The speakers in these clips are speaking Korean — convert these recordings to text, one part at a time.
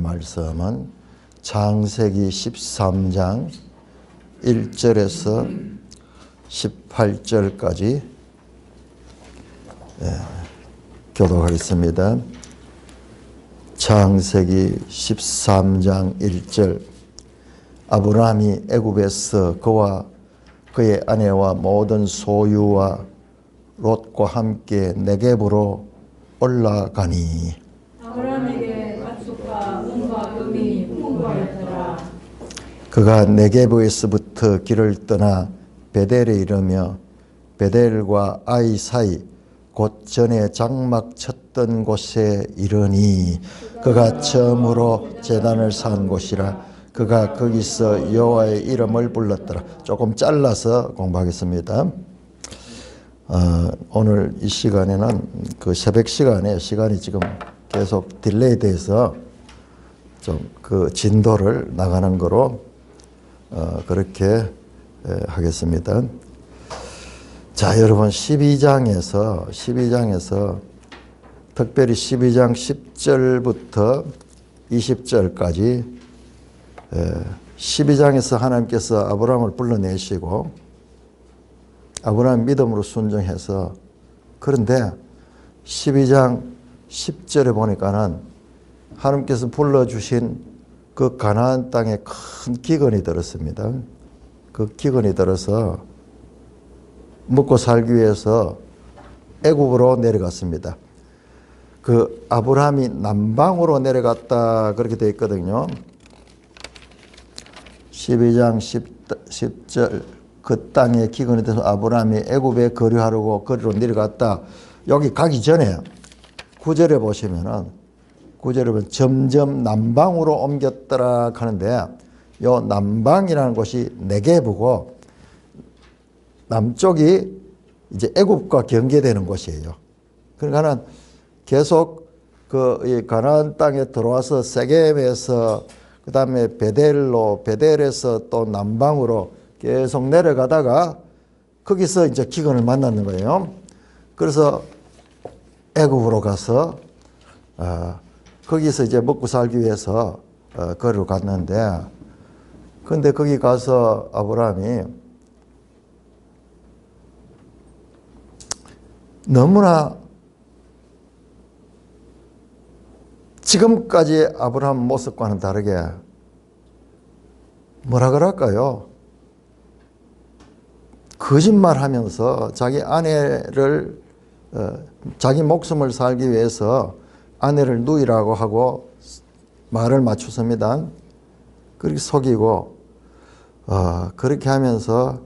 말씀은 창세기 13장 1절에서 18절까지 교독하겠습니다. 창세기 13장 1절. 아브라함이 애굽에서 그와 그의 아내와 모든 소유와 롯과 함께 네겝으로 올라가니 아브라함에게 가축과 은과 금이 풍부하였더라. 그가 네겝에서부터 길을 떠나 베델에 이르며 베델과 아이 사이 곧 전에 장막 쳤던 곳에 이르니 그가 처음으로 제단을 쌓은 곳이라. 그가 거기서 여호와의 이름을 불렀더라. 조금 잘라서 공부하겠습니다. 오늘 이 시간에는 그 새벽 시간에 시간이 지금 계속 딜레이 돼서 좀 그 진도를 나가는 거로 그렇게 하겠습니다. 자, 여러분 12장에서 특별히 12장 10절부터 20절까지 12장에서 하나님께서 아브라함을 불러내시고 아브라함 믿음으로 순종해서, 그런데 12장 10절에 보니까는 하나님께서 불러주신 그 가나안 땅에 큰 기근이 들었습니다. 그 기근이 들어서 먹고 살기 위해서 애굽으로 내려갔습니다. 그 아브라함이 남방으로 내려갔다 그렇게 되어 있거든요. 12장 10절 그 땅에 기근이 돼서 아브라함이 애굽에 거류하려고 거리로 내려갔다. 여기 가기 전에 9절에 보시면은 점점 남방으로 옮겼더라 하는데, 요 남방이라는 곳이 네겝이고 남쪽이 이제 애굽과 경계되는 곳이에요. 그러니까는 계속 그 가나안 땅에 들어와서 세겜에서 그 다음에 베델에서 또 남방으로 계속 내려가다가 거기서 이제 기근을 만났는 거예요. 그래서 애굽으로 가서 거기서 이제 먹고 살기 위해서 거리로 갔는데, 근데 거기 가서 아브라함이 너무나 지금까지 아브라함 모습과는 다르게 뭐라 그럴까요? 거짓말하면서 자기 아내를 자기 목숨을 살기 위해서 아내를 누이라고 하고 말을 맞췄습니다. 그렇게 속이고 그렇게 하면서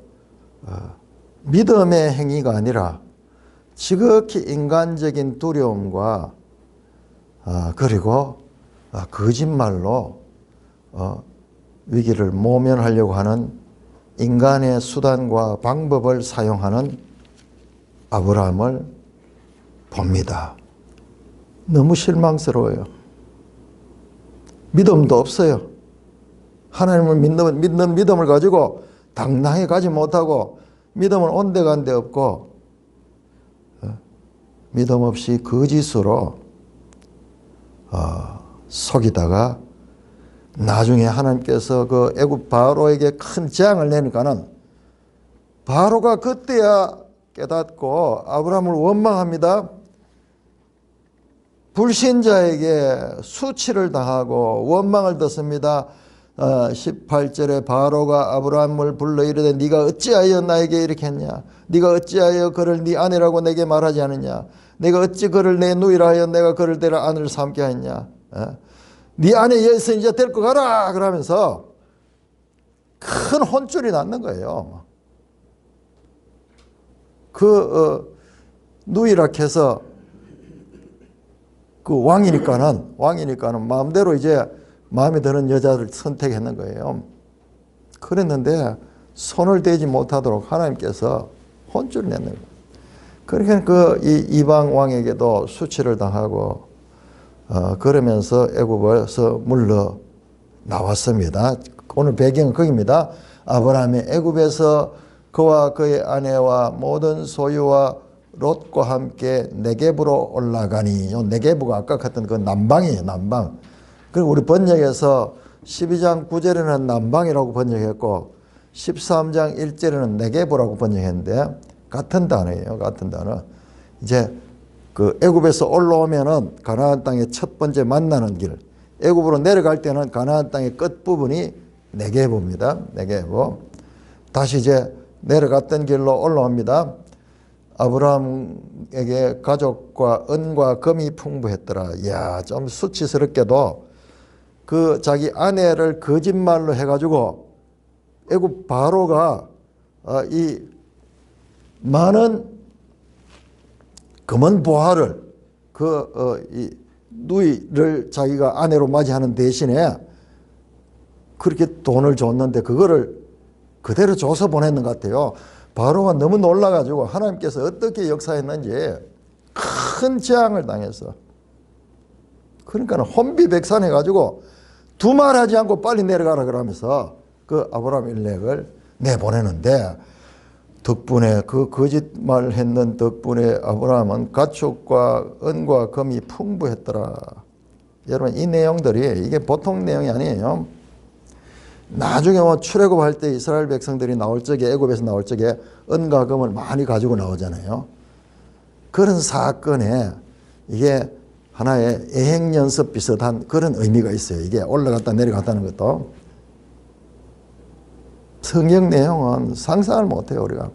믿음의 행위가 아니라 지극히 인간적인 두려움과 그리고 거짓말로 위기를 모면하려고 하는 인간의 수단과 방법을 사용하는 아브라함을 봅니다. 너무 실망스러워요. 믿음도 없어요. 하나님을 믿는 믿음을 가지고 당당히 가지 못하고, 믿음은 온데간데 없고 믿음 없이 거짓으로 속이다가 나중에 하나님께서 그 애굽 바로에게 큰 재앙을 내니까는 바로가 그때야 깨닫고 아브라함을 원망합니다. 불신자에게 수치를 당하고 원망을 듣습니다. 18절에 바로가 아브라함을 불러 이르되 네가 어찌하여 나에게 이렇게 했냐? 네가 어찌하여 그를 네 아내라고 내게 말하지 않느냐? 내가 어찌 그를 내 누이라 하여 내가 그를 데려 아내를 삼게 했냐? 네 아내 여기서 이제 데리고 가라! 그러면서 큰 혼쭐이 났는 거예요. 누이라 해서 그 왕이니까는 마음대로 이제 마음에 드는 여자를 선택했는 거예요. 그랬는데 손을 대지 못하도록 하나님께서 혼쭐을 냈는 거예요. 그러니까 그 이방 왕에게도 수치를 당하고 그러면서 애굽에서 물러 나왔습니다. 오늘 배경은 거기입니다. 아브라함이 애굽에서 그와 그의 아내와 모든 소유와 롯과 함께 네겝으로 올라가니, 요 네겝가 아까 같은 그 남방이에요. 남방. 그리고 우리 번역에서 12장 9절에는 남방이라고 번역했고 13장 1절에는 네게브라고 번역했는데 같은 단어예요. 같은 단어. 이제 그 애굽에서 올라오면은 가나안 땅의 첫 번째 만나는 길. 애굽으로 내려갈 때는 가나안 땅의 끝 부분이 네게브입니다. 네게브. 다시 이제 내려갔던 길로 올라옵니다. 아브라함에게 가족과 은과 금이 풍부했더라. 이야, 좀 수치스럽게도 그 자기 아내를 거짓말로 해가지고 애굽 바로가 이 많은 금은 보화를 이 누이를 자기가 아내로 맞이하는 대신에 그렇게 돈을 줬는데 그거를 그대로 줘서 보냈는 것 같아요. 바로가 너무 놀라가지고 하나님께서 어떻게 역사했는지 큰 재앙을 당했어. 그러니까 혼비백산해가지고 두말하지 않고 빨리 내려가라 그러면서 그 아브라함 일렉을 내보내는데 덕분에 그 거짓말 했는 덕분에 아브라함은 가축과 은과 금이 풍부했더라. 여러분 이 내용들이 이게 보통 내용이 아니에요. 나중에 뭐 출애굽할 때 이스라엘 백성들이 나올 적에 애굽에서 나올 적에 은과 금을 많이 가지고 나오잖아요. 그런 사건에 이게 하나의 예행 연습 비슷한 그런 의미가 있어요. 이게 올라갔다 내려갔다는 것도. 성경 내용은 상상을 못해요, 우리가.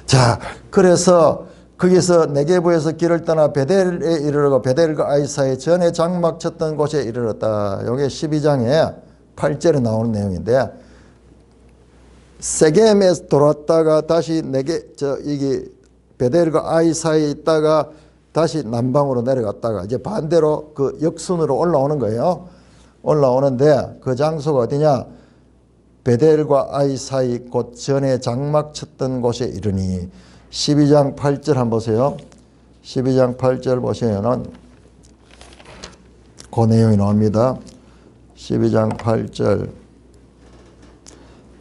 자, 그래서 거기서 네게브에서 길을 떠나 베델에 이르르고 베델과 아이 사이 전에 장막 쳤던 곳에 이르렀다. 이게 12장에 8절에 나오는 내용인데 세겜에 돌았다가 다시 이게 베델과 아이 사이에 있다가 다시 남방으로 내려갔다가 이제 반대로 그 역순으로 올라오는 거예요. 올라오는데 그 장소가 어디냐? 베델과 아이 사이 곧 전에 장막 쳤던 곳에 이르니 12장 8절 한번 보세요. 12장 8절 보시면은 그 내용이 나옵니다. 12장 8절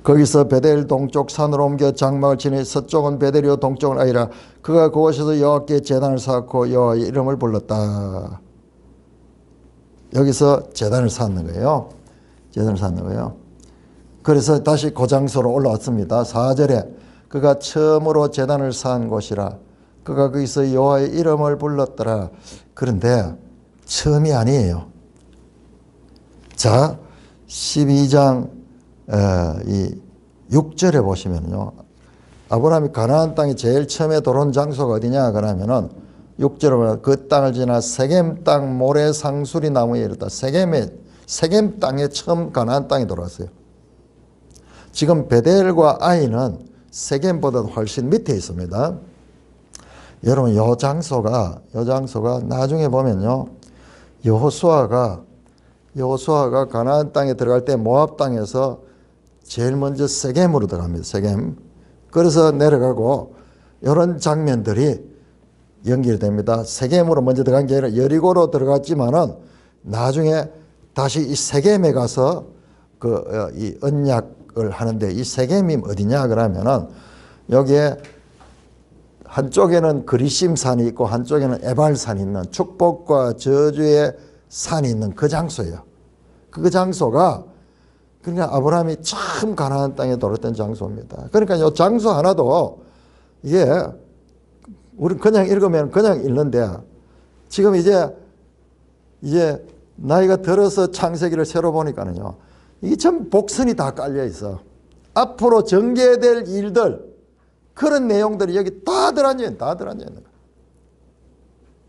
거기서 베델 동쪽 산으로 옮겨 장막을 치니 서쪽은 베델이요 동쪽은 아이라 그가 그곳에서 여호와께 제단을 쌓고 여호와의 이름을 불렀다. 여기서 제단을 쌓는 거예요. 제단을 쌓는 거예요. 그래서 다시 그 장소로 올라왔습니다. 4절에 그가 처음으로 제단을 쌓은 곳이라 그가 거기서 여호와의 이름을 불렀더라. 그런데 처음이 아니에요. 자, 12장 이 6절에 보시면요. 아브라함이 가나안 땅에 제일 처음에 들어온 장소가 어디냐 그러면은 6절에 보면 그 땅을 지나 세겜 땅 모래 상수리 나무에 이르렀다. 세겜 땅에 처음 가나안 땅에 들어왔어요. 지금 베델과 아이는 세겜보다도 훨씬 밑에 있습니다. 여러분 요 장소가 나중에 보면요. 여호수아가 가나안 땅에 들어갈 때 모압 땅에서 제일 먼저 세겜으로 들어갑니다. 세겜. 그래서 내려가고 이런 장면들이 연결됩니다. 세겜으로 먼저 들어간 게 아니라 여리고로 들어갔지만은 나중에 다시 이 세겜에 가서 이 언약을 하는데 이 세겜이 어디냐 그러면은 여기에 한쪽에는 그리심산이 있고 한쪽에는 에발산이 있는 축복과 저주의 산이 있는 그 장소예요. 그 장소가 그러니까 아브라함이 처음 가나안 땅에 들어왔던 장소입니다. 그러니까 이 장소 하나도 이게 우리 그냥 읽으면 그냥 읽는데 지금 이제 나이가 들어서 창세기를 새로 보니까는요. 이게 참 복선이 다 깔려 있어. 앞으로 전개될 일들 그런 내용들이 여기 다 들어앉아 있는 거야.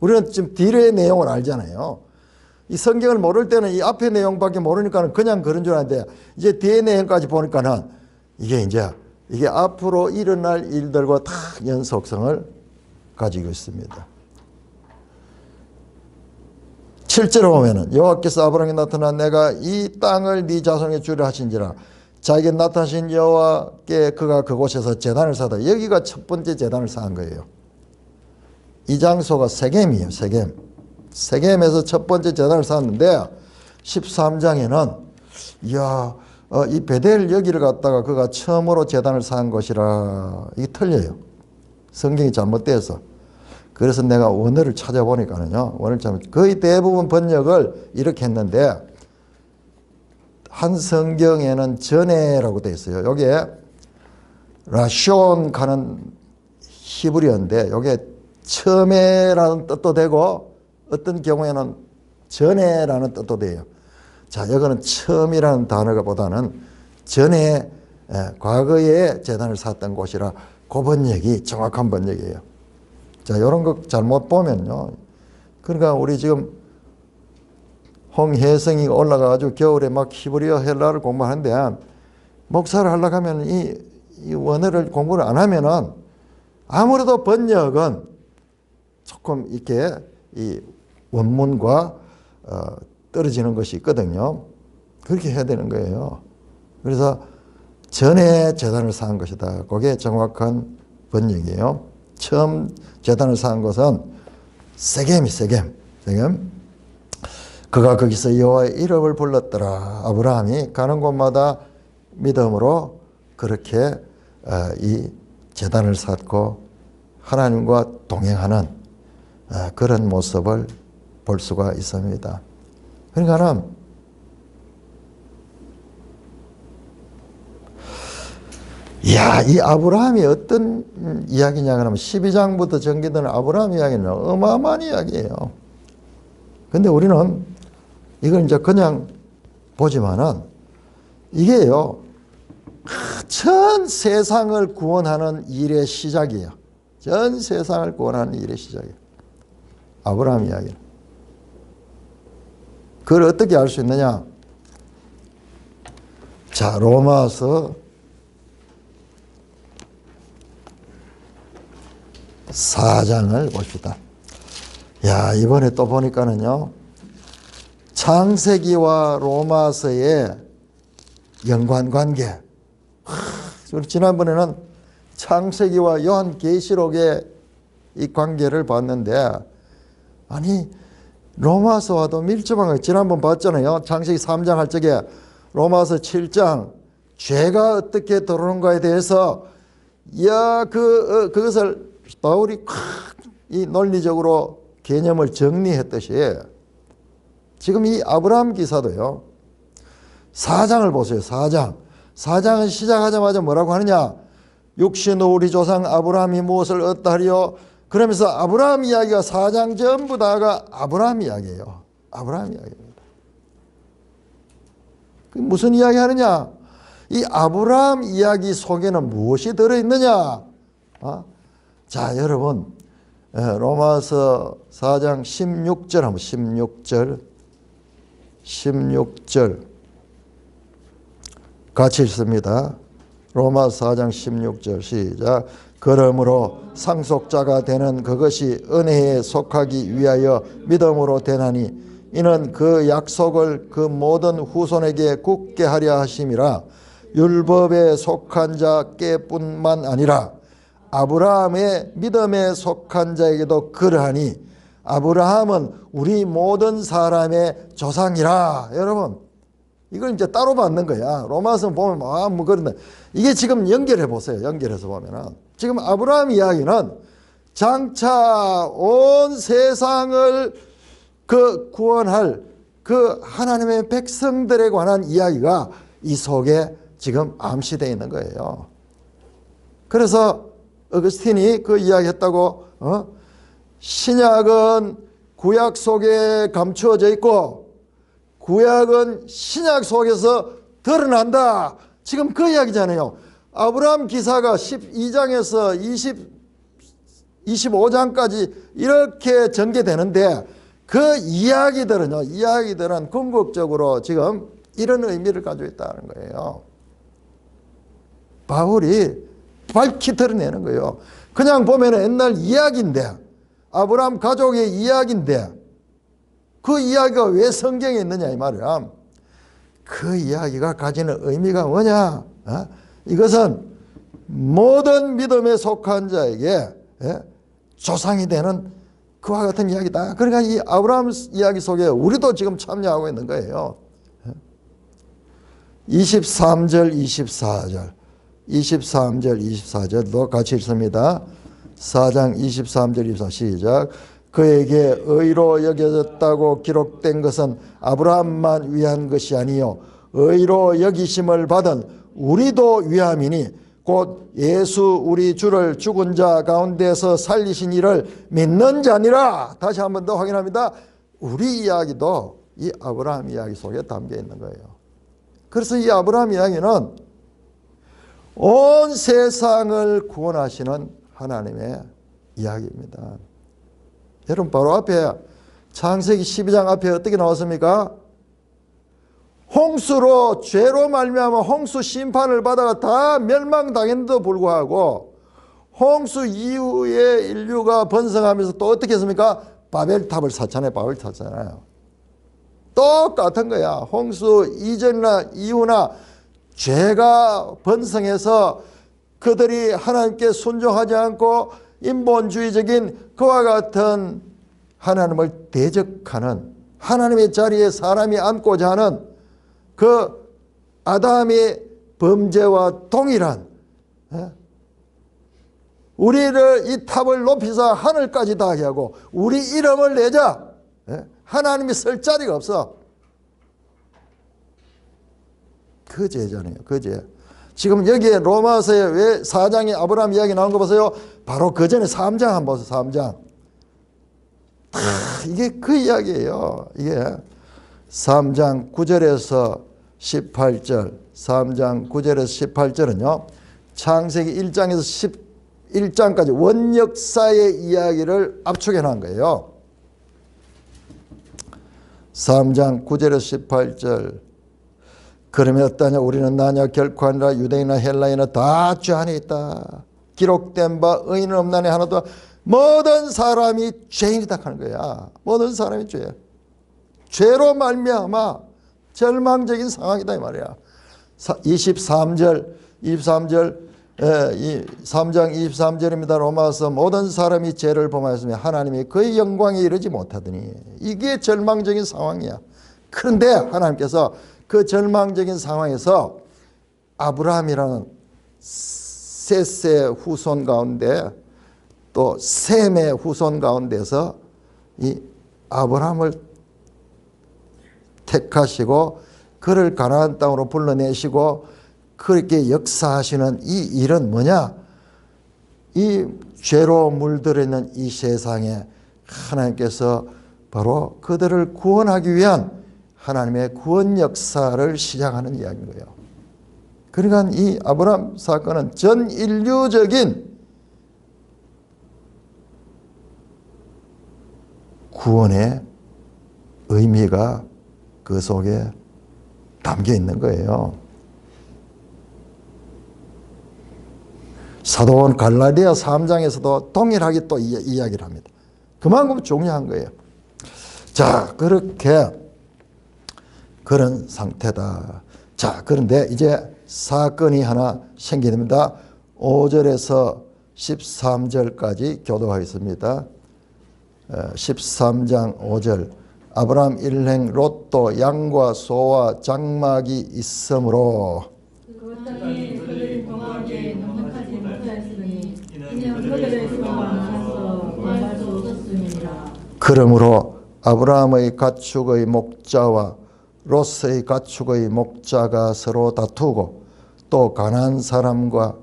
우리는 지금 뒤의 내용을 알잖아요. 이 성경을 모를 때는 이 앞의 내용밖에 모르니까는 그냥 그런 줄 아는데 이제 뒤의 내용까지 보니까는 이게 앞으로 일어날 일들과 다 연속성을 가지고 있습니다. 7절에 보면은 여호와께서 아브라함에게 나타나 내가 이 땅을 네 자손에게 주려 하신지라 자기에게 나타나신 여호와께 그가 그곳에서 제단을 쌓다. 여기가 첫 번째 제단을 쌓은 거예요. 이 장소가 세겜이에요. 세겜에서 첫 번째 제단을 쌓았는데 13장에는 이 베델 여기를 갖다가 그가 처음으로 제단을 쌓은 것이라 이게 틀려요. 성경이 잘못돼서. 그래서 내가 원어를 찾아보니까는요, 원어를 찾으면 거의 대부분 번역을 이렇게 했는데, 한 성경에는 전에라고 되어 있어요. 여기에 라시온 가는 히브리어인데, 여기에 처음에라는 뜻도 되고, 어떤 경우에는 전에라는 뜻도 돼요. 자, 이거는 처음이라는 단어가 보다는 전에, 과거에 제단을 쌓았던 곳이라 그 번역이 정확한 번역이에요. 자, 이런 거 잘못 보면요. 그러니까 우리 지금 홍혜성이 올라가가지고 겨울에 막 히브리어 헬라를 공부하는데, 목사를 하려고 하면 이 원어를 공부를 안 하면은 아무래도 번역은 조금 이렇게 이 원문과 떨어지는 것이 있거든요. 그렇게 해야 되는 거예요. 그래서 전에 제단을 쌓은 것이다. 그게 정확한 번역이에요. 처음 제단을 쌓은 것은 세겜이 세겜. 그가 거기서 여호와의 이름을 불렀더라. 아브라함이 가는 곳마다 믿음으로 그렇게 이 제단을 쌓고 하나님과 동행하는 그런 모습을 볼 수가 있습니다. 그러니까는 이야, 이 아브라함이 어떤 이야기냐 그러면 12장부터 전개되는 아브라함 이야기는 어마어마한 이야기예요. 근데 우리는 이걸 이제 그냥 보지만은 이게요, 전 세상을 구원하는 일의 시작이에요. 전 세상을 구원하는 일의 시작이에요. 아브라함 이야기는. 그걸 어떻게 알 수 있느냐? 자, 로마서 4장을 봅시다. 야, 이번에 또 보니까는요, 창세기와 로마서의 연관관계. 우리 지난번에는 창세기와 요한계시록의 이 관계를 봤는데, 아니 로마서와도 밀접한 거 지난번 봤잖아요. 창세기 3장 할 적에 로마서 7장 죄가 어떻게 들어오는가에 대해서 그것을 바울이 이 논리적으로 개념을 정리했듯이 지금 이 아브라함 기사도요. 4장을 보세요. 4장은 시작하자마자 뭐라고 하느냐? 육신으로 우리 조상 아브라함이 무엇을 얻다리요? 그러면서 아브라함 이야기가 4장 전부 다가 아브라함 이야기예요. 아브라함 이야기입니다. 무슨 이야기 하느냐? 이 아브라함 이야기 속에는 무엇이 들어있느냐? 자, 여러분, 로마서 4장 16절 한번 16절 같이 읽습니다. 로마서 4장 16절 시작. 그러므로 상속자가 되는 그것이 은혜에 속하기 위하여 믿음으로 되나니 이는 그 약속을 그 모든 후손에게 굳게 하려 하심이라. 율법에 속한 자께뿐만 아니라 아브라함의 믿음에 속한 자에게도 그러하니 아브라함은 우리 모든 사람의 조상이라. 여러분, 이걸 이제 따로 받는 거야. 로마서 보면 뭐 그런데 이게 지금 연결해 보세요. 연결해서 보면은 지금 아브라함 이야기는 장차 온 세상을 구원할 그 하나님의 백성들에 관한 이야기가 이 속에 지금 암시되어 있는 거예요. 그래서 어거스틴이 그 이야기했다고 신약은 구약 속에 감추어져 있고 구약은 신약 속에서 드러난다. 지금 그 이야기잖아요. 아브라함 기사가 12장에서 25장까지 이렇게 전개되는데 그 이야기들은 궁극적으로 지금 이런 의미를 가지고 있다는 거예요. 바울이 밝히 드러내는 거예요. 그냥 보면 옛날 이야기인데, 아브라함 가족의 이야기인데 그 이야기가 왜 성경에 있느냐 이 말이야. 그 이야기가 가지는 의미가 뭐냐? 이것은 모든 믿음에 속한 자에게 조상이 되는 그와 같은 이야기다. 그러니까 이 아브라함 이야기 속에 우리도 지금 참여하고 있는 거예요. 23절 24절도 같이 읽습니다. 4장 23절 24 시작. 그에게 의로 여겨졌다고 기록된 것은 아브라함만 위한 것이 아니요 의로 여기심을 받은 우리도 위함이니 곧 예수 우리 주를 죽은 자 가운데서 살리신 이를 믿는 자니라. 다시 한 번 더 확인합니다. 우리 이야기도 이 아브라함 이야기 속에 담겨 있는 거예요. 그래서 이 아브라함 이야기는 온 세상을 구원하시는 하나님의 이야기입니다. 여러분 바로 앞에 창세기 12장 앞에 어떻게 나왔습니까? 홍수로 죄로 말미암아 홍수 심판을 받아가 다 멸망당했는데도 불구하고 홍수 이후에 인류가 번성하면서 또 어떻게 했습니까? 바벨탑을 쌓잖아요. 바벨탑 쌓잖아요. 똑같은 거야. 홍수 이전이나 이후나 죄가 번성해서 그들이 하나님께 순종하지 않고 인본주의적인 그와 같은 하나님을 대적하는 하나님의 자리에 사람이 앉고자 하는 그 아담의 범죄와 동일한 우리를 이 탑을 높이사 하늘까지 닿게 하고 우리 이름을 내자. 하나님이 쓸 자리가 없어. 그 죄잖아요. 그 죄. 지금 여기에 로마서에 왜 4장에 아브라함 이야기 나온 거 보세요. 바로 그 전에 3장 한번 보세요. 3장. 이게 그 이야기예요. 이게 3장 9절에서 18절 3장 9절에서 18절은요. 창세기 1장에서 11장까지 원역사의 이야기를 압축해 놓은 거예요. 3장 9절에서 18절 그러면 어떠냐 우리는 나냐 결코 아니라 유대인이나 헬라인이나 다 죄 안에 있다. 기록된 바 의인은 없나니 하나도 모든 사람이 죄인이다 하는 거야. 모든 사람이 죄야. 죄로 말미암아 절망적인 상황이다 이 말이야. 23절 3장 23절입니다. 로마서 모든 사람이 죄를 범하였으며 하나님이 그의 영광에 이르지 못하더니 이게 절망적인 상황이야. 그런데 하나님께서 그 절망적인 상황에서 아브라함이라는 셋의 후손 가운데 또 셈의 후손 가운데서 이 아브라함을 택하시고 그를 가나안 땅으로 불러내시고 그렇게 역사하시는 이 일은 뭐냐? 이 죄로 물들어 있는 이 세상에 하나님께서 바로 그들을 구원하기 위한 하나님의 구원 역사를 시작하는 이야기인 거예요. 그러니까 이 아브라함 사건은 전 인류적인 구원의 의미가 그 속에 담겨 있는 거예요. 사도원 갈라디아 3장에서도 동일하게 또 이야기를 합니다. 그만큼 중요한 거예요. 자, 그렇게 그런 상태다. 자, 그런데 이제 사건이 하나 생기게 됩니다. 5절에서 13절까지 교도하겠습니다. 13장 5절 아브라함 일행 롯도 양과 소와 장막이 있으므로 그것들이 그들이 동하게 넉넉하지 못하였으니 이는 그들의 수가 많아서 구할 수 없었음이니라. 그러므로 아브라함의 가축의 목자와 롯의 가축의 목자가 서로 다투고 또 가나안 사람과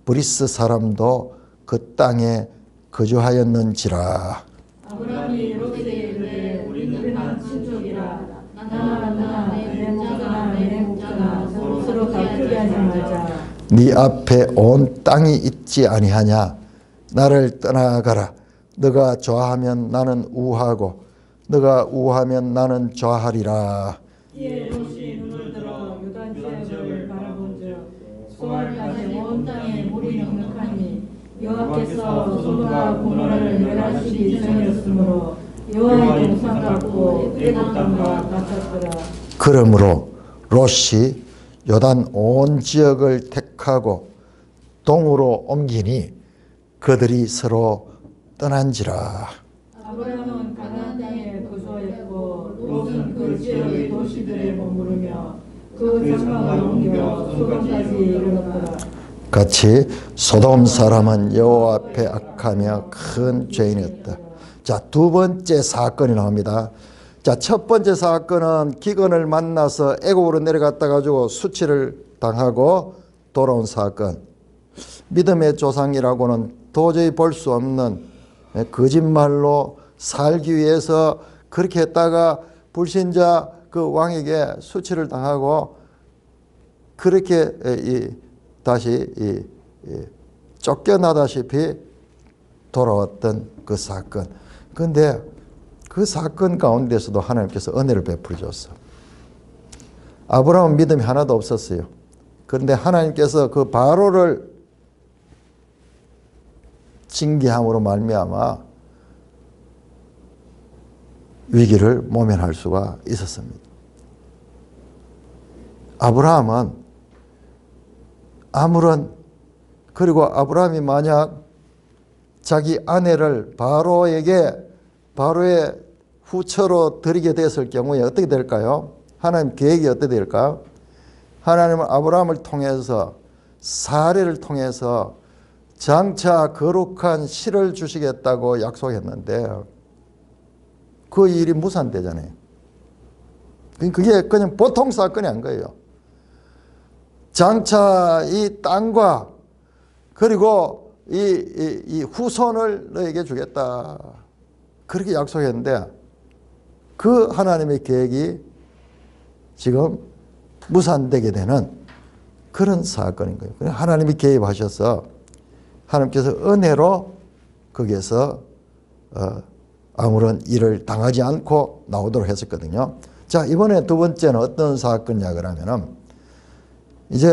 브리스 사람도 그 땅에 거주하였는지라. 아브라함이 롯에게 이르되 우리는 한 친족이라 나나 내 목자나 내 목자나 서로 다투게 하지 말자. 네 앞에 온 땅이 있지 아니하냐. 나를 떠나가라. 너가 좋아하면 나는 우하고 너가 우하면 나는 좋아하리라. 이에 롯이 눈을 들어 요단 지역을 바라본즉 소알까지 온 땅에 물이 넉넉하니 여호와께서 소돔과 고모라를 멸하시기 전이었으므로 여호와의 동산 같고 에돔 땅과 같았더라. 그러므로 롯이 요단 온 지역을 택하고 동으로 옮기니 그들이 서로 떠난지라. 아브라함은 가나안 땅에 거주하였고 롯은 그 지역의 도시들에 머무르며 그 장막을 옮겨 소돔까지 이르렀더라. 같이 소돔 사람은 여호와 앞에 악하며 큰 죄인이었다. 자, 두 번째 사건이 나옵니다. 자, 첫 번째 사건은 기근을 만나서 애국으로 내려갔다 가지고 수치를 당하고 돌아온 사건. 믿음의 조상이라고는 도저히 볼 수 없는 거짓말로 살기 위해서 그렇게 했다가 불신자 그 왕에게 수치를 당하고 그렇게 다시 쫓겨나다시피 돌아왔던 그 사건. 그런데 그 사건 가운데서도 하나님께서 은혜를 베풀어 줬어. 아브라함은 믿음이 하나도 없었어요. 그런데 하나님께서 그 바로를 징계함으로 말미암아 위기를 모면할 수가 있었습니다. 아브라함은 그리고 아브라함이 만약 자기 아내를 바로의 후처로 드리게 됐을 경우에 어떻게 될까요? 하나님 계획이 어떻게 될까요? 하나님은 아브라함을 통해서 사례를 통해서 장차 거룩한 씨를 주시겠다고 약속했는데 그 일이 무산되잖아요. 그게 그냥 보통 사건이 아닌 거예요. 장차 이 땅과 그리고 이 후손을 너에게 주겠다. 그렇게 약속했는데 그 하나님의 계획이 지금 무산되게 되는 그런 사건인 거예요. 하나님이 개입하셔서 하나님께서 은혜로 거기에서 아무런 일을 당하지 않고 나오도록 했었거든요. 자, 이번에 두 번째는 어떤 사건이냐 그러면은 이제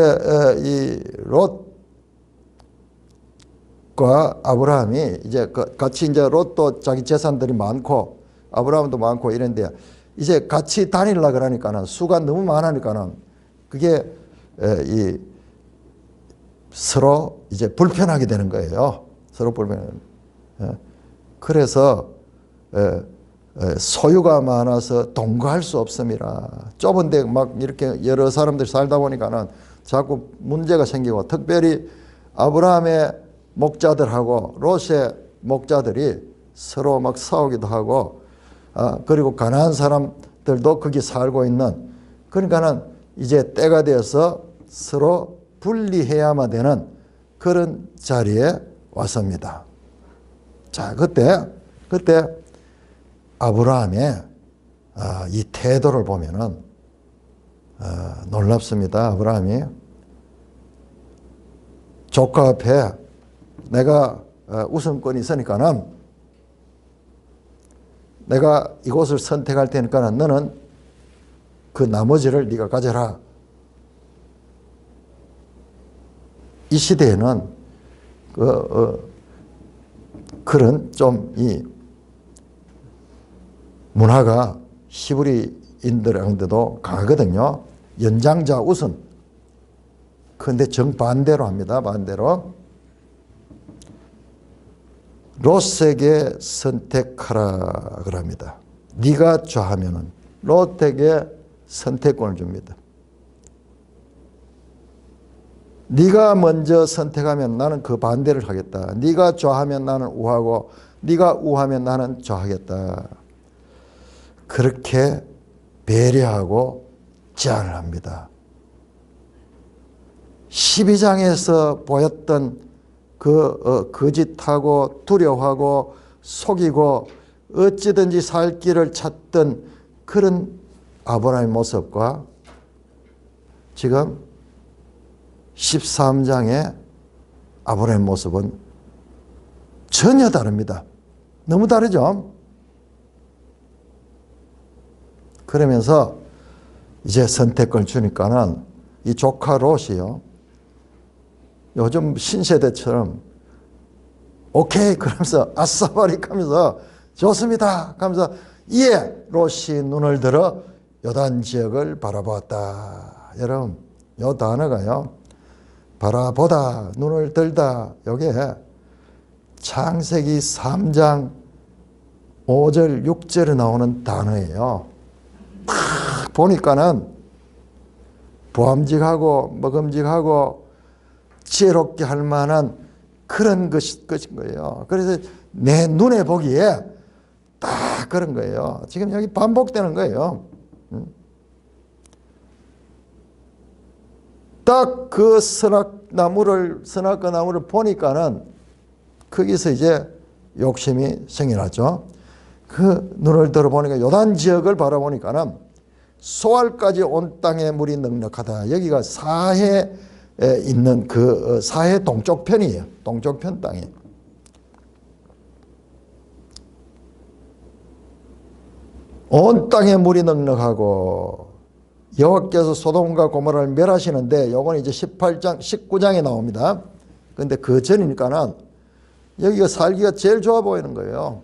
이 롯과 아브라함이 이제 같이 이제 롯도 자기 재산들이 많고 아브라함도 많고 이런데 이제 같이 다니려 그러니까는 수가 너무 많으니까는 그게 서로 이제 불편하게 되는 거예요. 서로 불편해. 그래서 소유가 많아서 동거할 수 없습니다. 좁은 데 막 이렇게 여러 사람들이 살다 보니까는 자꾸 문제가 생기고 특별히 아브라함의 목자들하고 롯의 목자들이 서로 막 싸우기도 하고 그리고 가난한 사람들도 거기 살고 있는 그러니까는 이제 때가 되어서 서로 분리해야만 되는 그런 자리에 왔습니다. 자, 그때 아브라함의 이 태도를 보면은 놀랍습니다. 아브라함이 조카 앞에 내가 우선권이 있으니까는 내가 이곳을 선택할 테니까는 너는 그 나머지를 네가 가져라. 이 시대에는 그런 좀 이 문화가 히브리인들한테도 강하거든요. 연장자 우선. 그런데 정반대로 합니다. 반대로. 롯에게 선택하라 그럽니다. 네가 좋아하면은 롯에게 선택권을 줍니다. 네가 먼저 선택하면 나는 그 반대를 하겠다. 네가 좋아하면 나는 우하고 네가 우하면 나는 좋아하겠다. 그렇게 배려하고 제안을 합니다. 12장에서 보였던 그 거짓하고 두려워하고 속이고 어찌든지 살 길을 찾던 그런 아브라함의 모습과 지금 13장의 아브라함의 모습은 전혀 다릅니다. 너무 다르죠? 그러면서 이제 선택권을 주니까는 이 조카 롯이요. 요즘 신세대처럼 오케이 그러면서 아싸바리 하면서 좋습니다 하면서 예 롯이 눈을 들어 요단 지역을 바라보았다. 여러분 요 단어가요. 바라보다 눈을 들다 요게 창세기 3장 5절 6절에 나오는 단어예요. 딱 보니까는 보암직하고 먹음직하고 지혜롭게 할 만한 그런 것인 거예요. 그래서 내 눈에 보기에 딱 그런 거예요. 지금 여기 반복되는 거예요. 딱 그 선악과 나무를 보니까는 거기서 이제 욕심이 생겨났죠. 그 눈을 들어보니까 요단 지역을 바라보니까는 소알까지 온 땅의 물이 넉넉하다. 여기가 사해에 있는 그 사해 동쪽 편이에요. 동쪽 편 땅이에요. 온 땅에 물이 넉넉하고 여호와께서 소돔과 고모라를 멸하시는데 요건 이제 18장 19장에 나옵니다. 근데 그 전이니까는 여기가 살기가 제일 좋아 보이는 거예요.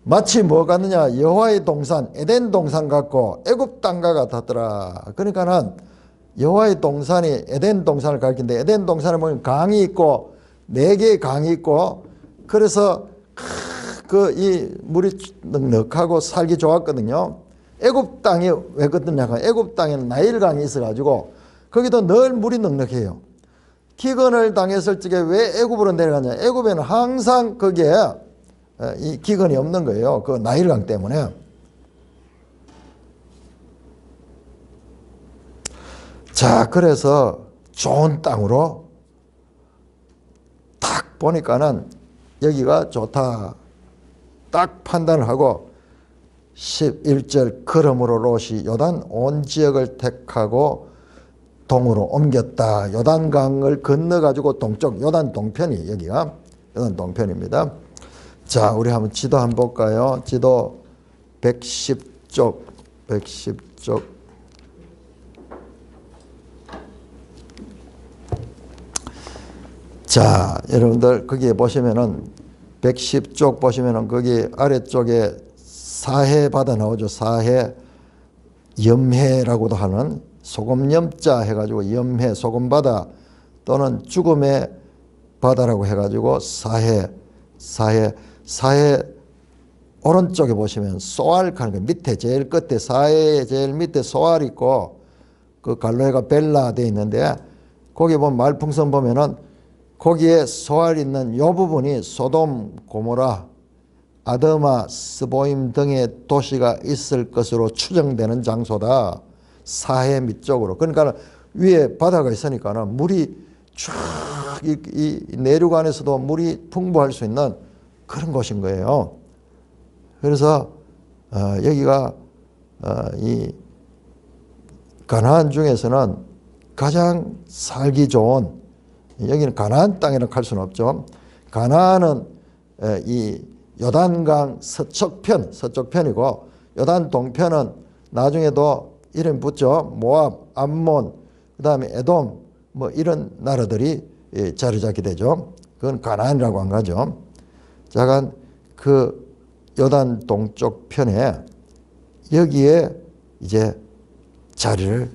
마치 뭐 같느냐, 여호와의 동산 에덴 동산 같고 애굽 땅과 같았더라. 그러니까는 여호와의 동산이 에덴 동산을 가리키는데 에덴 동산에 보면 강이 있고 4개의 강이 있고 그래서 그 이 물이 넉넉하고 살기 좋았거든요. 애굽 땅이 왜 그렇느냐, 애굽 땅에는 나일강이 있어가지고 거기도 늘 물이 넉넉해요. 기근을 당했을 적에 왜 애굽으로 내려가냐, 애굽에는 항상 거기에 이 기근이 없는 거예요. 그 나일강 때문에. 자, 그래서 좋은 땅으로 딱 보니까는 여기가 좋다 딱 판단을 하고 11절 그러므로 롯이 요단 온 지역을 택하고 동으로 옮겼다. 요단강을 건너가지고 동쪽 요단 동편이 여기가 요단 동편입니다. 자, 우리 한번 지도 한번 볼까요? 지도 110쪽 110쪽 자, 여러분들 거기에 보시면은 110쪽 보시면은 거기 아래쪽에 사해 바다 나오죠. 사해 염해라고도 하는 소금염자 해가지고 염해 소금바다 또는 죽음의 바다라고 해가지고 사해 오른쪽에 보시면 소알 가는 거 밑에 제일 끝에 사해 제일 밑에 소알 있고 그 갈로에가 벨라 돼 있는데 거기 보면 말풍선 보면은 거기에 소알 있는 요 부분이 소돔 고모라 아드마 스보임 등의 도시가 있을 것으로 추정되는 장소다. 사해 밑쪽으로. 그러니까 위에 바다가 있으니까는 물이 쫙 이 내륙 안에서도 물이 풍부할 수 있는 그런 곳인 거예요. 그래서 여기가 이 가나안 중에서는 가장 살기 좋은, 여기는 가나안 땅이라고 할 수는 없죠. 가나안은 이 요단강 서쪽편이고 요단 동편은 나중에도 이름 붙죠. 모압, 암몬, 그 다음에 에돔 뭐 이런 나라들이 자리 잡게 되죠. 그건 가나안이라고 한 거죠. 자간 그 요단 동쪽 편에 여기에 이제 자리를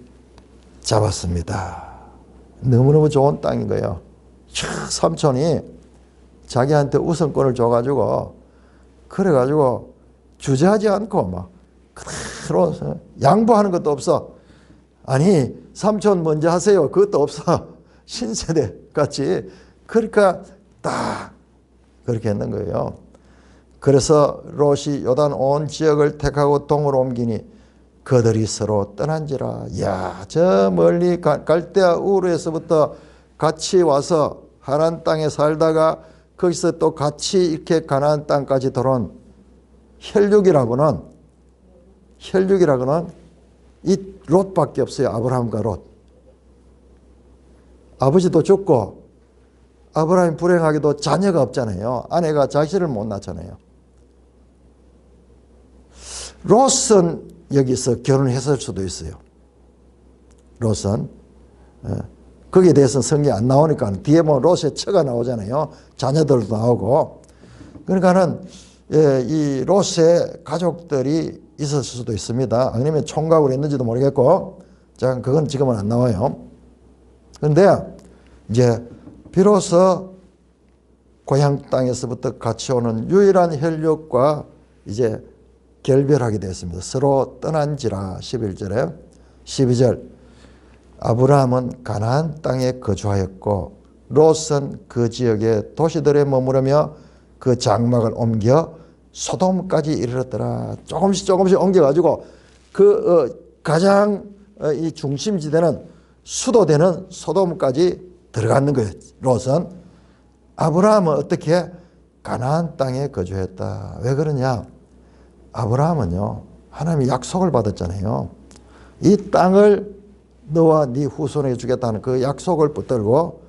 잡았습니다. 너무너무 좋은 땅인 거예요. 삼촌이 자기한테 우선권을 줘가지고 그래가지고 주저하지 않고 막 그대로 양보하는 것도 없어. 아니 삼촌 먼저 하세요. 그것도 없어. 신세대 같이. 그러니까 딱 그렇게 했는 거예요. 그래서 롯이 요단 온 지역을 택하고 동으로 옮기니 그들이 서로 떠난지라. 이야, 저 멀리 갈대아 우르에서부터 같이 와서 하란 땅에 살다가 거기서 또 같이 이렇게 가나안 땅까지 들어온 혈육이라고는 이 롯밖에 없어요. 아브라함과 롯. 아버지도 죽고 아브라함이 불행하게도 자녀가 없잖아요. 아내가 자식을 못 낳잖아요. 롯은 여기서 결혼했을 수도 있어요. 롯은. 거기에 대해서는 성경이 안 나오니까 뒤에 보면 롯의 처가 나오잖아요. 자녀들도 나오고. 그러니까는 이 롯의 가족들이 있었을 수도 있습니다. 아니면 총각으로 했는지도 모르겠고. 자, 그건 지금은 안 나와요. 그런데 이제 비로소 고향 땅에서부터 같이 오는 유일한 혈육과 이제 결별하게 됐습니다. 서로 떠난지라. 11절에 12절 아브라함은 가나안 땅에 거주하였고 롯은 그 지역의 도시들에 머무르며 그 장막을 옮겨 소돔까지 이르렀더라. 조금씩 옮겨가지고 그 가장 이 중심지대는 수도되는 소돔까지 들어가는 거예요. 롯은. 아브라함은 어떻게? 가나안 땅에 거주했다. 왜 그러냐? 아브라함은요, 하나님이 약속을 받았잖아요. 이 땅을 너와 네 후손에게 주겠다는 그 약속을 붙들고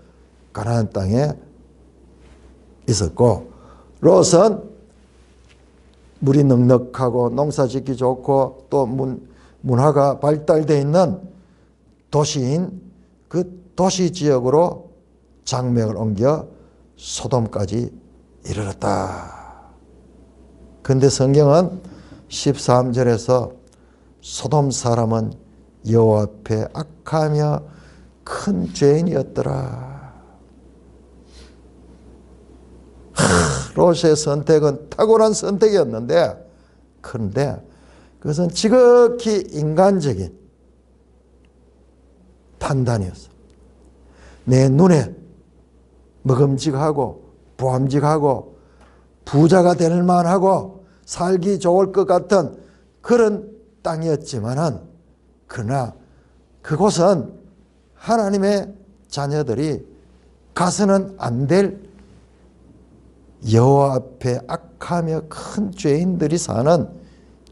가나안 땅에 있었고, 롯은 물이 넉넉하고 농사 짓기 좋고 또 문화가 발달되어 있는 도시인 그 도시 지역으로 장막을 옮겨 소돔까지 이르렀다. 그런데 성경은 13절에서 소돔 사람은 여호와 앞에 악하며 큰 죄인이었더라. 롯의 선택은 탁월한 선택이었는데, 그런데 그것은 지극히 인간적인 판단이었어. 내 눈에 먹음직하고 보암직하고 부자가 될 만하고 살기 좋을 것 같은 그런 땅이었지만은, 그러나 그곳은 하나님의 자녀들이 가서는 안 될 여호와 앞에 악하며 큰 죄인들이 사는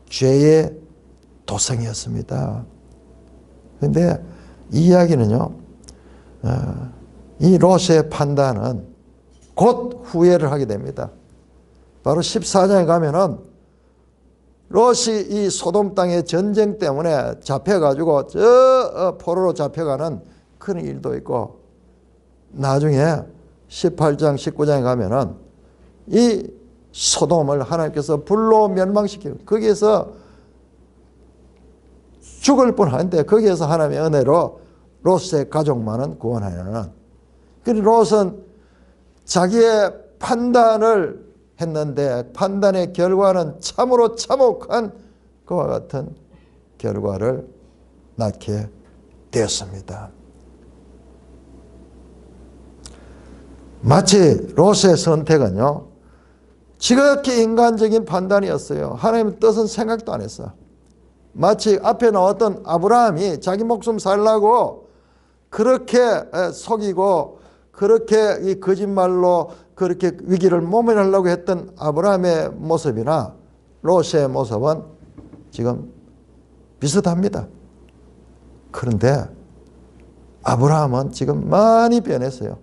죄의 도성이었습니다. 그런데 이 이야기는요, 이 롯의 판단은 곧 후회를 하게 됩니다. 바로 14장에 가면은 롯이 이 소돔 땅의 전쟁 때문에 잡혀가지고 저 포로로 잡혀가는 그런 일도 있고, 나중에 18장 19장에 가면은 이 소돔을 하나님께서 불로 멸망시키고 거기에서 죽을 뻔한데 거기에서 하나님의 은혜로 롯의 가족만은 구원하려는, 그래서 롯은 자기의 판단을 했는데 판단의 결과는 참으로 참혹한 그와 같은 결과를 낳게 되었습니다. 마치 롯의 선택은요, 지극히 인간적인 판단이었어요. 하나님의 뜻은 생각도 안 했어. 마치 앞에 나왔던 아브라함이 자기 목숨 살라고 그렇게 속이고 그렇게 이 거짓말로 그렇게 위기를 모면하려고 했던 아브라함의 모습이나 롯의 모습은 지금 비슷합니다. 그런데 아브라함은 지금 많이 변했어요.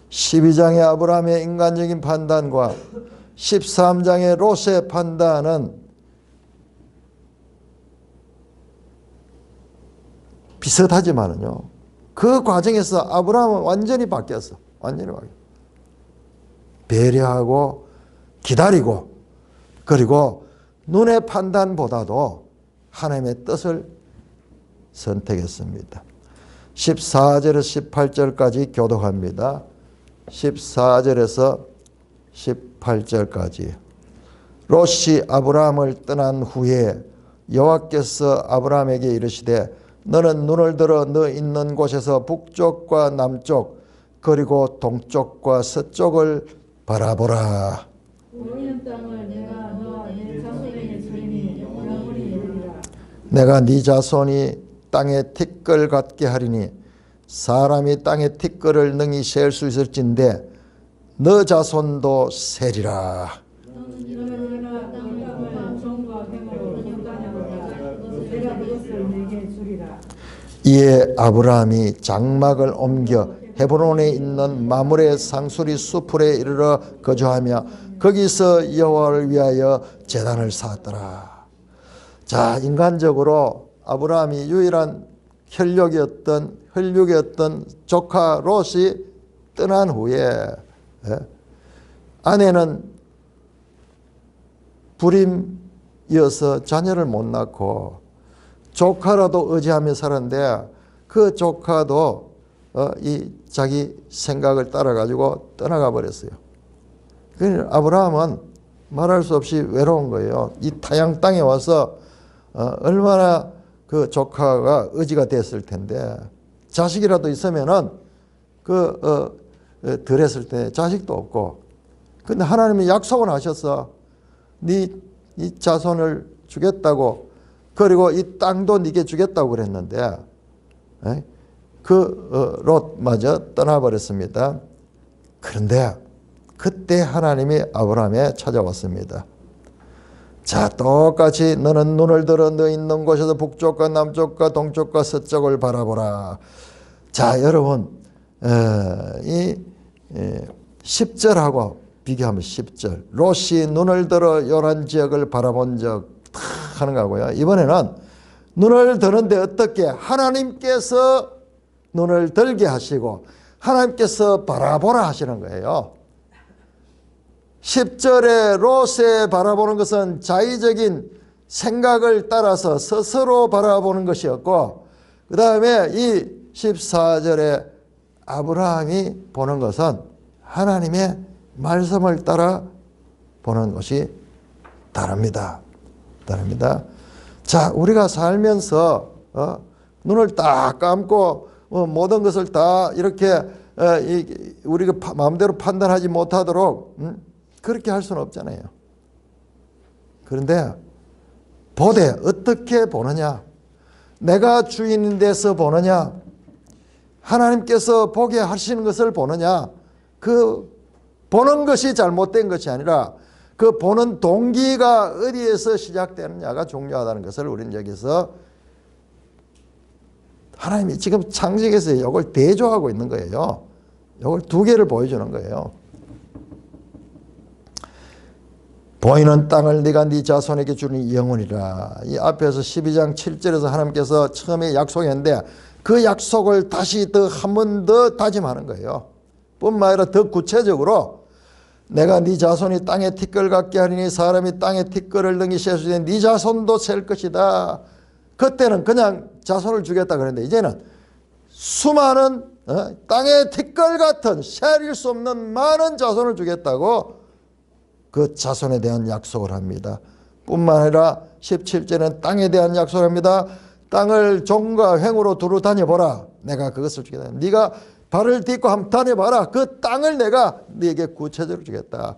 12장의 아브라함의 인간적인 판단과 13장의 롯의 판단은 비슷하지만은요, 그 과정에서 아브라함은 완전히 바뀌었어. 완전히 바뀌었어. 배려하고 기다리고, 그리고 눈의 판단보다도 하나님의 뜻을 선택했습니다. 14절에서 18절까지 교독합니다. 14절에서 18절까지. 롯이 아브라함을 떠난 후에 여호와께서 아브라함에게 이르시되 너는 눈을 들어 너 있는 곳에서 북쪽과 남쪽 그리고 동쪽과 서쪽을 바라보라. 모든 땅을 내가 너와 네 자손에게 주리니 영원히 이르리라. 내가 네 자손이 땅에 티끌 같게 하리니 사람이 땅에 티끌을 능히 셀 수 있을진데 너 자손도 세리라. 너는 땅과 종과 뱀으로 인간하고자 내가 그것을 내게 주리라. 이에 아브라함이 장막을 옮겨 헤브론에 있는 마므레 상수리 수풀에 이르러 거주하며 거기서 여호와를 위하여 제단을 쌓았더라. 자, 인간적으로 아브라함이 유일한 혈육이었던 조카 롯이 떠난 후에 아내는 불임이어서 자녀를 못 낳고 조카라도 의지하며 살았는데 그 조카도 이 자기 생각을 따라 가지고 떠나가 버렸어요. 그러니 아브라함은 말할 수 없이 외로운 거예요. 이 타양 땅에 와서 얼마나 그 조카가 의지가 됐을 텐데 자식이라도 있으면은 덜 했을 때 자식도 없고. 근데 하나님이 약속을 하셨어. 이 자손을 주겠다고, 그리고 이 땅도 네게 주겠다고 그랬는데 롯마저 떠나버렸습니다. 그런데 그때 하나님이 아브라함에 찾아왔습니다. 자, 똑같이 너는 눈을 들어 너 있는 곳에서 북쪽과 남쪽과 동쪽과 서쪽을 바라보라. 자, 여러분, 이 10절하고 비교하면 10절. 롯이 눈을 들어 요란 지역을 바라본 적 하는 거고요. 이번에는 눈을 드는데 어떻게 하나님께서 눈을 들게 하시고 하나님께서 바라보라 하시는 거예요. 10절에 롯에 바라보는 것은 자의적인 생각을 따라서 스스로 바라보는 것이었고, 그 다음에 이 14절에 아브라함이 보는 것은 하나님의 말씀을 따라 보는 것이 다릅니다. 자, 우리가 살면서 눈을 딱 감고 모든 것을 다 이렇게 우리가 마음대로 판단하지 못하도록 그렇게 할 수는 없잖아요. 그런데 보되 어떻게 보느냐, 내가 주인인 데서 보느냐, 하나님께서 보게 하시는 것을 보느냐, 그 보는 것이 잘못된 것이 아니라 그 보는 동기가 어디에서 시작되느냐가 중요하다는 것을 우리는 여기서 하나님이 지금 창세기에서 이걸 대조하고 있는 거예요. 이걸 두 개를 보여주는 거예요. 보이는 땅을 네가 네 자손에게 주는 영혼이라. 이 앞에서 12장 7절에서 하나님께서 처음에 약속했는데 그 약속을 다시 더 한 번 더 다짐하는 거예요. 뿐만 아니라 더 구체적으로 내가 네 자손이 땅에 티끌 같게 하리니 사람이 땅에 티끌을 능히 셀 수 있는 네 자손도 셀 것이다. 그때는 그냥 자손을 주겠다 그랬는데 이제는 수많은 땅에 티끌 같은 세릴 수 없는 많은 자손을 주겠다고 그 자손에 대한 약속을 합니다. 뿐만 아니라 17절에는 땅에 대한 약속을 합니다. 땅을 종과 횡으로 두루 다녀보라. 내가 그것을 주겠다. 네가 발을 딛고 한번 다녀봐라. 그 땅을 내가 네게 구체적으로 주겠다.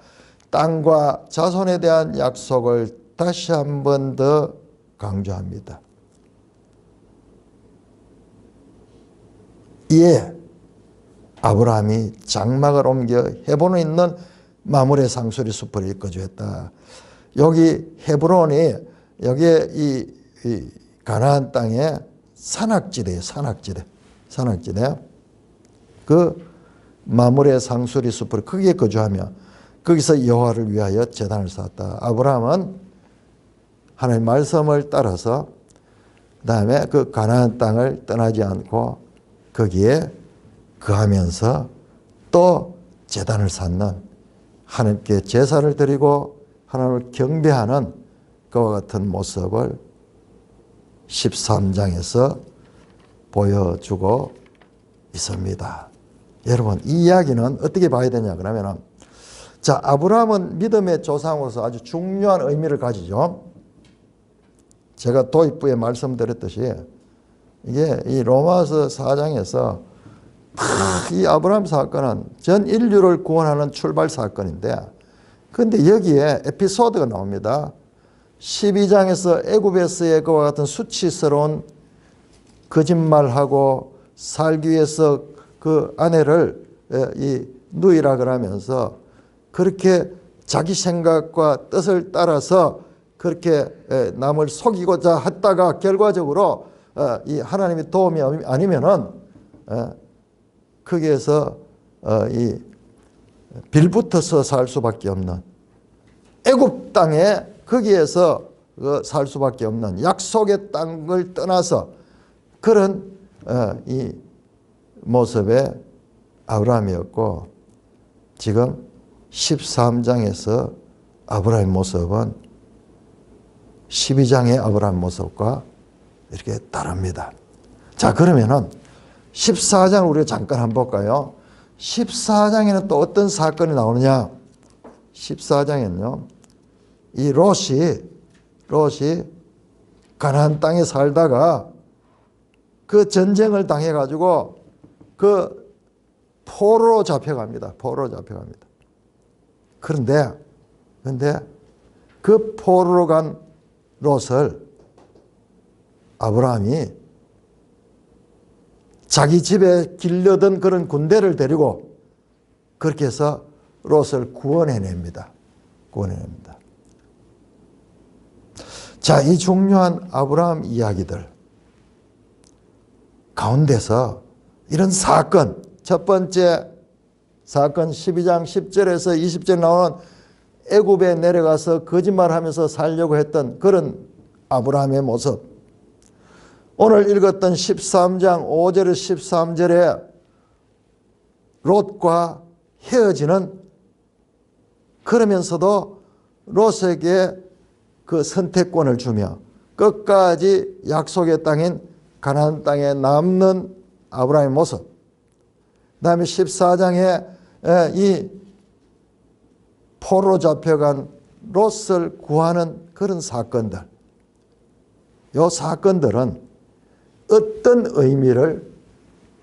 땅과 자손에 대한 약속을 다시 한 번 더 강조합니다. 이에 아브라함이 장막을 옮겨 헤브론에 있는 마므레 상수리 숲을 일거주했다. 여기 헤브론이 여기에 이 가나안 땅의 산악지대예요. 산악지대. 그 마므레 상수리 숲을 거기에 거주하며 거기서 여호와를 위하여 제단을 쌓았다. 아브라함은 하나님의 말씀을 따라서 그다음에 그 가나안 땅을 떠나지 않고 거기에 거하면서 또 제단을 쌓는, 하나님께 제사를 드리고 하나님을 경배하는 그와 같은 모습을 13장에서 보여주고 있습니다. 여러분, 이 이야기는 어떻게 봐야 되냐 그러면, 자, 아브라함은 믿음의 조상으로서 아주 중요한 의미를 가지죠. 제가 도입부에 말씀드렸듯이 이게 이 로마서 4장에서 이 아브라함 사건은 전 인류를 구원하는 출발 사건인데, 그런데 여기에 에피소드가 나옵니다. 12장에서 애굽에서의 그와 같은 수치스러운 거짓말하고 살기 위해서 그 아내를 이 누이라 그러면서 그렇게 자기 생각과 뜻을 따라서 그렇게 남을 속이고자 했다가 결과적으로 이 하나님의 도움이 아니면은 거기에서 이 빌붙어서 살 수밖에 없는, 애굽 땅에 거기에서 살 수밖에 없는 약속의 땅을 떠나서 그런 이 모습의 아브라함이었고, 지금 13장에서 아브라함의 모습은 12장의 아브라함 모습과 이렇게 다릅니다. 자, 그러면은 14장 우리가 잠깐 한번 볼까요? 14장에는 또 어떤 사건이 나오느냐? 14장에는요, 이 롯이 가나안 땅에 살다가 그 전쟁을 당해가지고 그 포로로 잡혀갑니다. 포로로 잡혀갑니다. 그런데 그 포로로 간 롯을 아브라함이 자기 집에 길러던 그런 군대를 데리고 그렇게 해서 롯을 구원해냅니다. 구원해냅니다. 자, 이 중요한 아브라함 이야기들 가운데서 이런 사건, 첫 번째 사건 12장 10절에서 20절 나오는 애굽에 내려가서 거짓말하면서 살려고 했던 그런 아브라함의 모습, 오늘 읽었던 13장 5절에서 13절에 롯과 헤어지는, 그러면서도 롯에게 그 선택권을 주며 끝까지 약속의 땅인 가나안 땅에 남는 아브라함의 모습, 그 다음에 14장에 이 포로 잡혀간 롯을 구하는 그런 사건들, 이 사건들은 어떤 의미를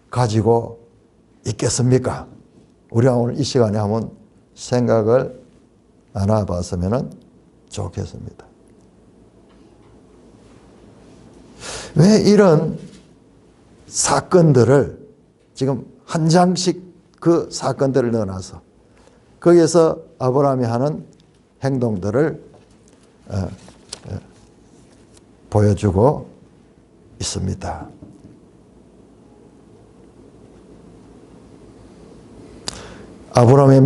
가지고 있겠습니까? 우리가 오늘 이 시간에 한번 생각을 나눠봤으면 좋겠습니다. 왜 이런 사건들을 지금 한 장씩 그 사건들을 넣어놔서 거기에서 아브라함이 하는 행동들을 보여주고 있습니다. 아브라함의